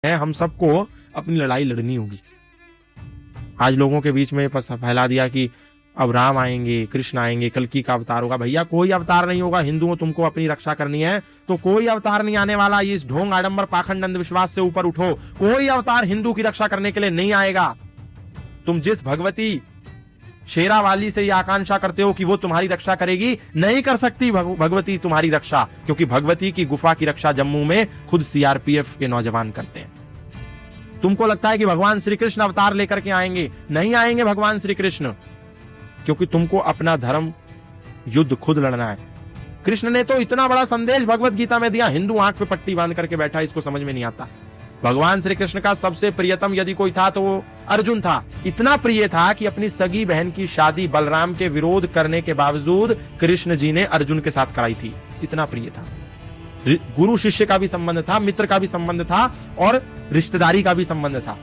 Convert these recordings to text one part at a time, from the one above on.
है, हम सबको अपनी लड़ाई लड़नी होगी। आज लोगों के बीच में फैला दिया कि अब राम आएंगे, कृष्ण आएंगे, कल्कि का अवतार होगा। भैया कोई अवतार नहीं होगा। हिंदुओं तुमको अपनी रक्षा करनी है तो कोई अवतार नहीं आने वाला। इस ढोंग आडंबर पाखंड अंधविश्वास से ऊपर उठो। कोई अवतार हिंदू की रक्षा करने के लिए नहीं आएगा। तुम जिस भगवती शेरावाली से ये आकांक्षा करते हो कि वो तुम्हारी रक्षा करेगी, नहीं कर सकती भगवती तुम्हारी रक्षा, क्योंकि भगवती की गुफा की रक्षा जम्मू में खुद सीआरपीएफ के नौजवान करते हैं। तुमको लगता है कि भगवान श्री कृष्ण अवतार लेकर के आएंगे, नहीं आएंगे भगवान श्री कृष्ण, क्योंकि तुमको अपना धर्म युद्ध खुद लड़ना है। कृष्ण ने तो इतना बड़ा संदेश भगवत गीता में दिया, हिंदू आंख पे पट्टी बांध करके बैठा, इसको समझ में नहीं आता। भगवान श्री कृष्ण का सबसे प्रियतम यदि कोई था तो वो अर्जुन था। इतना प्रिय था कि अपनी सगी बहन की शादी बलराम के विरोध करने के बावजूद कृष्ण जी ने अर्जुन के साथ कराई थी। इतना प्रिय था। गुरु शिष्य का भी संबंध था, मित्र का भी संबंध था और रिश्तेदारी का भी संबंध था।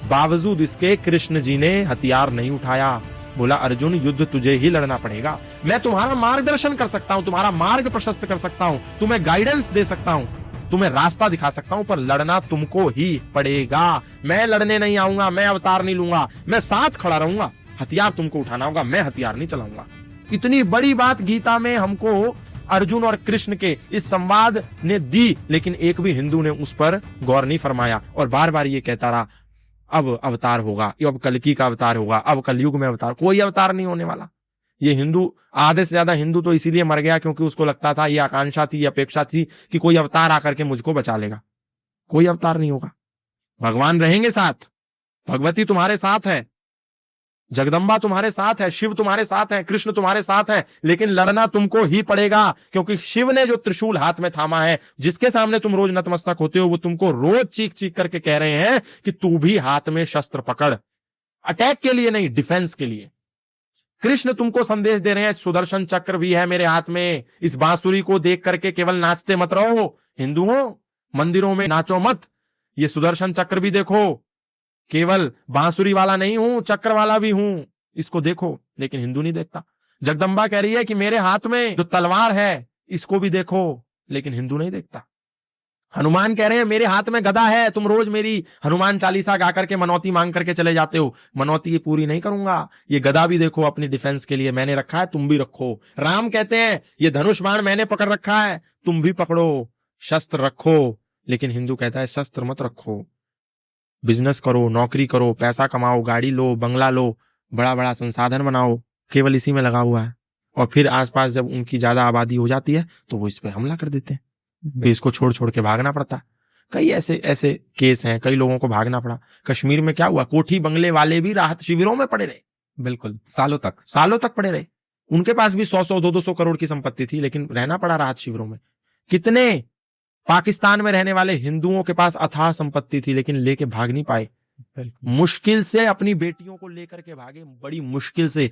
बावजूद इसके कृष्ण जी ने हथियार नहीं उठाया। बोला अर्जुन युद्ध तुझे ही लड़ना पड़ेगा। मैं तुम्हारा मार्गदर्शन कर सकता हूं, तुम्हारा मार्ग प्रशस्त कर सकता हूं, तुम्हें गाइडेंस दे सकता हूं, तुम्हें रास्ता दिखा सकता हूं, पर लड़ना तुमको ही पड़ेगा। मैं लड़ने नहीं आऊंगा, मैं अवतार नहीं लूंगा, मैं साथ खड़ा रहूंगा। हथियार तुमको उठाना होगा, मैं हथियार नहीं चलाऊंगा। इतनी बड़ी बात गीता में हमको अर्जुन और कृष्ण के इस संवाद ने दी, लेकिन एक भी हिंदू ने उस पर गौर नहीं फरमाया और बार बार ये कहता रहा अब अवतार होगा, अब कल्कि का अवतार होगा, अब कलयुग में अवतार। कोई अवतार नहीं होने वाला। ये हिंदू, आधे से ज्यादा हिंदू तो इसीलिए मर गया क्योंकि उसको लगता था, ये आकांक्षा थी, ये अपेक्षा थी कि कोई अवतार आकर के मुझको बचा लेगा। कोई अवतार नहीं होगा। भगवान रहेंगे साथ, भगवती तुम्हारे साथ है, जगदम्बा तुम्हारे साथ है, शिव तुम्हारे साथ है, कृष्ण तुम्हारे साथ है, लेकिन लड़ना तुमको ही पड़ेगा, क्योंकि शिव ने जो त्रिशूल हाथ में थामा है, जिसके सामने तुम रोज नतमस्तक होते हो, वो तुमको रोज चीख चीख करके कह रहे हैं कि तू भी हाथ में शस्त्र पकड़। अटैक के लिए नहीं, डिफेंस के लिए। कृष्ण तुमको संदेश दे रहे हैं, सुदर्शन चक्र भी है मेरे हाथ में। इस बांसुरी को देख करके केवल नाचते मत रहो। हिंदुओं, मंदिरों में नाचो मत, ये सुदर्शन चक्र भी देखो। केवल बांसुरी वाला नहीं हूं, चक्र वाला भी हूं, इसको देखो। लेकिन हिंदू नहीं देखता। जगदम्बा कह रही है कि मेरे हाथ में जो तलवार है इसको भी देखो, लेकिन हिंदू नहीं देखता। हनुमान कह रहे हैं मेरे हाथ में गदा है, तुम रोज मेरी हनुमान चालीसा गा करके मनौती मांग करके चले जाते हो, मनौती ये पूरी नहीं करूंगा। ये गदा भी देखो, अपनी डिफेंस के लिए मैंने रखा है, तुम भी रखो। राम कहते हैं ये धनुष बाण मैंने पकड़ रखा है, तुम भी पकड़ो, शस्त्र रखो। लेकिन हिंदू कहता है शस्त्र मत रखो, बिजनेस करो, नौकरी करो, पैसा कमाओ, गाड़ी लो, बंगला लो, बड़ा बड़ा संसाधन बनाओ, केवल इसी में लगा हुआ है। और फिर आसपास जब उनकी ज्यादा आबादी हो जाती है तो वो इस पे हमला कर देते हैं, फिर इसको छोड़ छोड़ के भागना पड़ता। कई ऐसे केस हैं, कई लोगों को भागना पड़ा। कश्मीर में क्या हुआ, कोठी बंगले वाले भी राहत शिविरों में पड़े रहे, बिल्कुल सालों तक पड़े रहे। उनके पास भी 100-100, 200 करोड़ की संपत्ति थी, लेकिन रहना पड़ा राहत शिविरों में। कितने पाकिस्तान में रहने वाले हिंदुओं के पास अथाह संपत्ति थी, लेकिन लेके भाग नहीं पाए। मुश्किल से अपनी बेटियों को लेकर के भागे, बड़ी मुश्किल से।